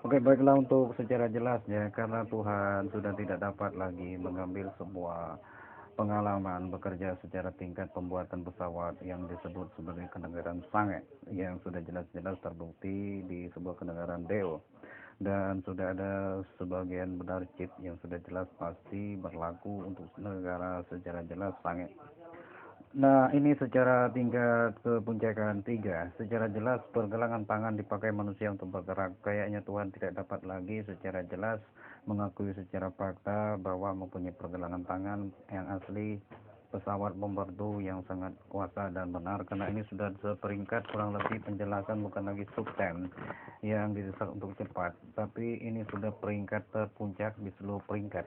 Oke, baiklah untuk secara jelasnya, karena Tuhan sudah tidak dapat lagi mengambil sebuah pengalaman bekerja secara tingkat pembuatan pesawat yang disebut sebagai kenegaran sange, yang sudah jelas-jelas terbukti di sebuah kenegaran Deo. Dan sudah ada sebagian benar chip yang sudah jelas pasti berlaku untuk negara secara jelas sange. Nah, ini secara tingkat kepuncakan 3. Secara jelas pergelangan tangan dipakai manusia untuk bergerak. Kayaknya Tuhan tidak dapat lagi secara jelas mengakui secara fakta bahwa mempunyai pergelangan tangan yang asli pesawat Bomber 2 yang sangat kuasa dan benar, karena ini sudah seperingkat kurang lebih penjelasan, bukan lagi subten yang didesak untuk cepat, tapi ini sudah peringkat terpuncak di seluruh peringkat.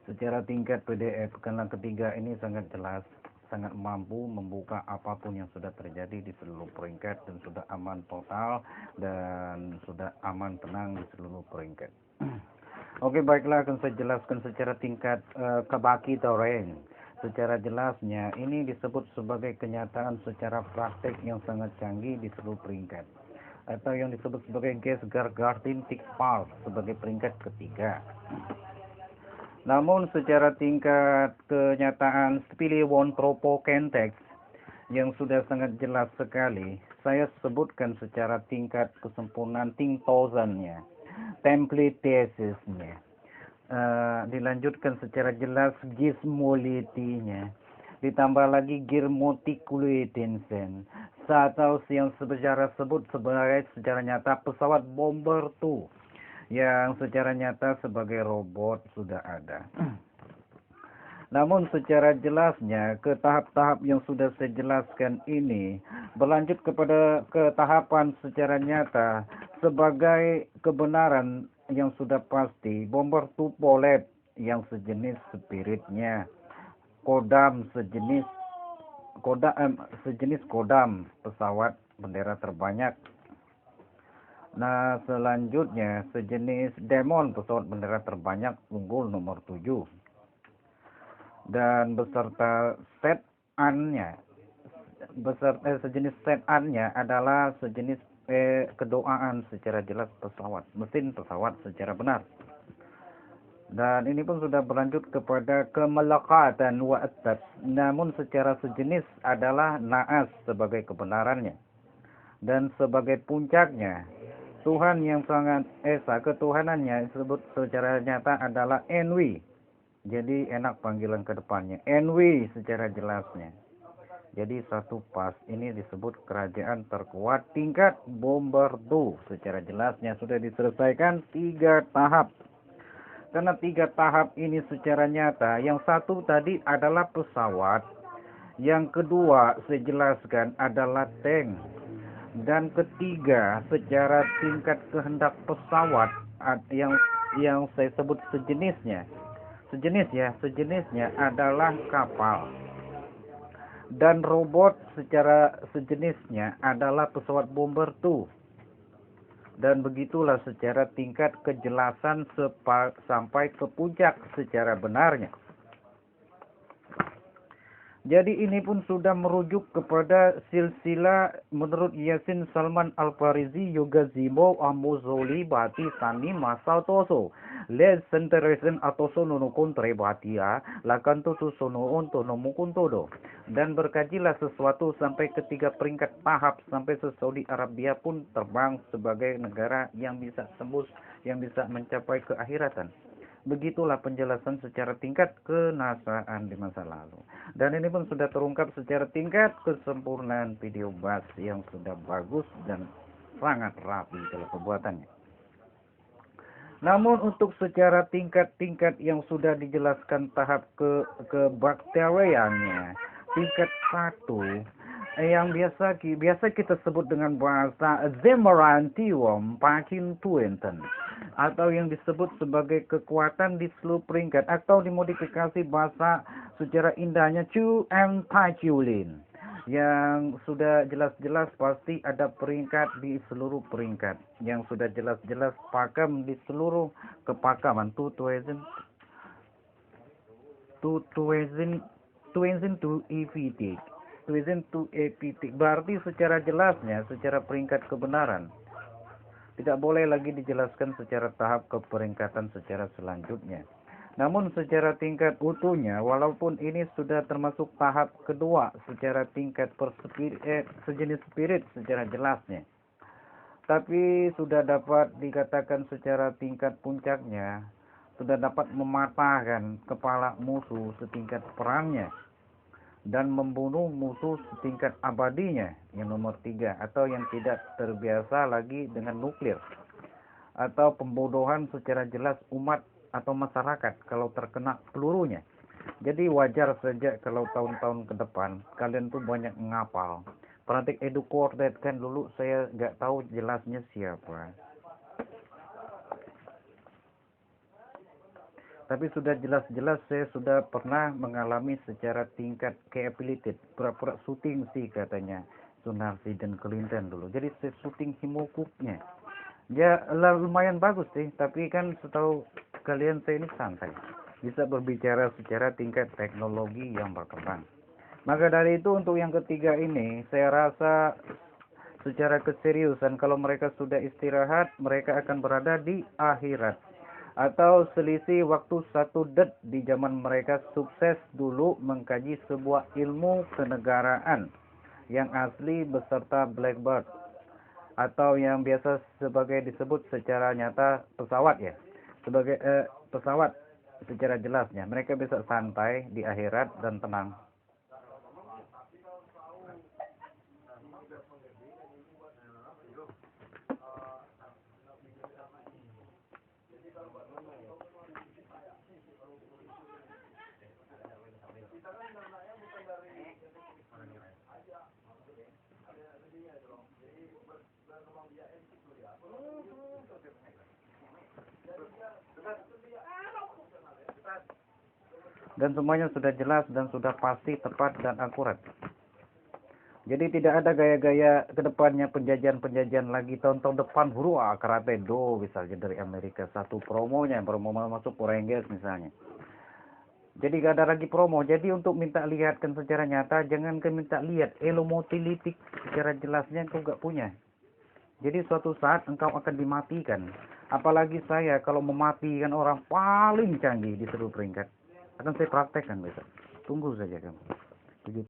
Secara tingkat PDF, karena ketiga ini sangat jelas, sangat mampu membuka apapun yang sudah terjadi di seluruh peringkat dan sudah aman total dan sudah aman tenang di seluruh peringkat. Oke, baiklah, akan saya jelaskan secara tingkat kebaki terrain. Secara jelasnya, ini disebut sebagai kenyataan secara praktek yang sangat canggih di seluruh peringkat, atau yang disebut sebagai gas gargantin Pulse sebagai peringkat ketiga. Namun secara tingkat kenyataan Spilliwon Tropokentex yang sudah sangat jelas sekali, saya sebutkan secara tingkat kesempurnaan Ting-Thousand-nya, template thesis-nya. Dilanjutkan secara jelas gizmolity-nya, ditambah lagi Girmoticulatensen, atau yang secara sebut secara nyata pesawat Bomber 2 yang secara nyata sebagai robot sudah ada. Namun secara jelasnya ke tahap-tahap yang sudah saya jelaskan ini berlanjut kepada ke tahapan secara nyata sebagai kebenaran yang sudah pasti. Bomber Tupolev yang sejenis spiritnya, Kodam sejenis Kodam pesawat bendera terbanyak. Nah, selanjutnya sejenis Demon pesawat bendera terbanyak unggul nomor 7. Dan beserta set an-nya, sejenis set an-nya adalah sejenis kedoaan secara jelas pesawat, mesin pesawat secara benar. Dan ini pun sudah berlanjut kepada kemelekatan wa'atat, namun secara sejenis adalah naas sebagai kebenarannya. Dan sebagai puncaknya, Tuhan yang sangat esa, ketuhanannya disebut secara nyata adalah Enwi. Jadi enak panggilan ke depannya. Enwi secara jelasnya. Jadi satu pas ini disebut kerajaan terkuat tingkat Bomber 2. Secara jelasnya sudah diselesaikan 3 tahap. Karena 3 tahap ini secara nyata, yang satu tadi adalah pesawat, yang kedua saya jelaskan adalah tank, dan ketiga secara tingkat kehendak pesawat yang saya sebut sejenisnya adalah kapal, dan robot secara sejenisnya adalah pesawat Bomber 2. Dan begitulah secara tingkat kejelasan sampai ke puncak secara benarnya. Jadi ini pun sudah merujuk kepada silsilah menurut Yasin Salman Al-Farisi Yoga Zimo Amozoli Bati Sani Masao Toso Les Senteresen Atoso Nonokon Trebatia Lakanto Sono Onto Nomukun Todo. Dan berkajilah sesuatu sampai ketiga peringkat tahap, sampai Saudi Arabia pun terbang sebagai negara yang bisa tembus, yang bisa mencapai keakhiratan. Begitulah penjelasan secara tingkat kenasaan di masa lalu. Dan ini pun sudah terungkap secara tingkat kesempurnaan video bass yang sudah bagus dan sangat rapi dalam pembuatannya. Namun untuk secara tingkat-tingkat yang sudah dijelaskan tahap kebakteriannya, tingkat 1 yang biasa kita sebut dengan bahasa Zemerantium Pakintuenten, atau yang disebut sebagai kekuatan di seluruh peringkat, atau dimodifikasi bahasa secara indahnya Chu and Pachulin, yang sudah jelas-jelas pasti ada peringkat di seluruh peringkat, yang sudah jelas-jelas pakam di seluruh kepakaman 2000 to EVT. Berarti secara jelasnya, secara peringkat kebenaran, Tidak boleh lagi dijelaskan secara tahap ke peringkatan secara selanjutnya. Namun secara tingkat utuhnya, walaupun ini sudah termasuk tahap kedua secara tingkat sejenis spirit secara jelasnya, tapi sudah dapat dikatakan secara tingkat puncaknya, sudah dapat mematahkan kepala musuh setingkat perangnya dan membunuh musuh setingkat abadinya, yang nomor 3, atau yang tidak terbiasa lagi dengan nuklir, atau pembodohan secara jelas umat atau masyarakat kalau terkena pelurunya. Jadi wajar saja kalau tahun-tahun ke depan kalian tuh banyak ngapal. Fanatik Edu Quartet kan dulu saya nggak tahu jelasnya siapa. Tapi sudah jelas-jelas saya sudah pernah mengalami secara tingkat capability. Pura-pura syuting sih katanya Sunarsi dan Clinton dulu. Jadi saya syuting Himokuknya. Ya lumayan bagus sih. Tapi kan setahu kalian saya ini santai. Bisa berbicara secara tingkat teknologi yang berkembang. Maka dari itu untuk yang ketiga ini saya rasa secara keseriusan kalau mereka sudah istirahat mereka akan berada di akhirat. Atau selisih waktu 1 di zaman mereka sukses dulu mengkaji sebuah ilmu kenegaraan yang asli beserta Blackbird atau yang biasa sebagai disebut secara nyata pesawat ya, sebagai pesawat secara jelasnya. Mereka bisa santai di akhirat dan tenang. Dan semuanya sudah jelas dan sudah pasti, tepat dan akurat. Jadi tidak ada gaya-gaya kedepannya penjajian-penjajian lagi. Tahun-tahun depan hurua karate do misalnya dari Amerika, satu promonya promo masuk Porenges misalnya. Jadi gak ada lagi promo. Jadi untuk minta lihatkan secara nyata, jangan ke minta lihat elomotilitik secara jelasnya engkau gak punya. Jadi suatu saat engkau akan dimatikan. Apalagi saya kalau mematikan orang paling canggih di seluruh peringkat. Akan saya praktekkan besok. Tunggu saja kamu.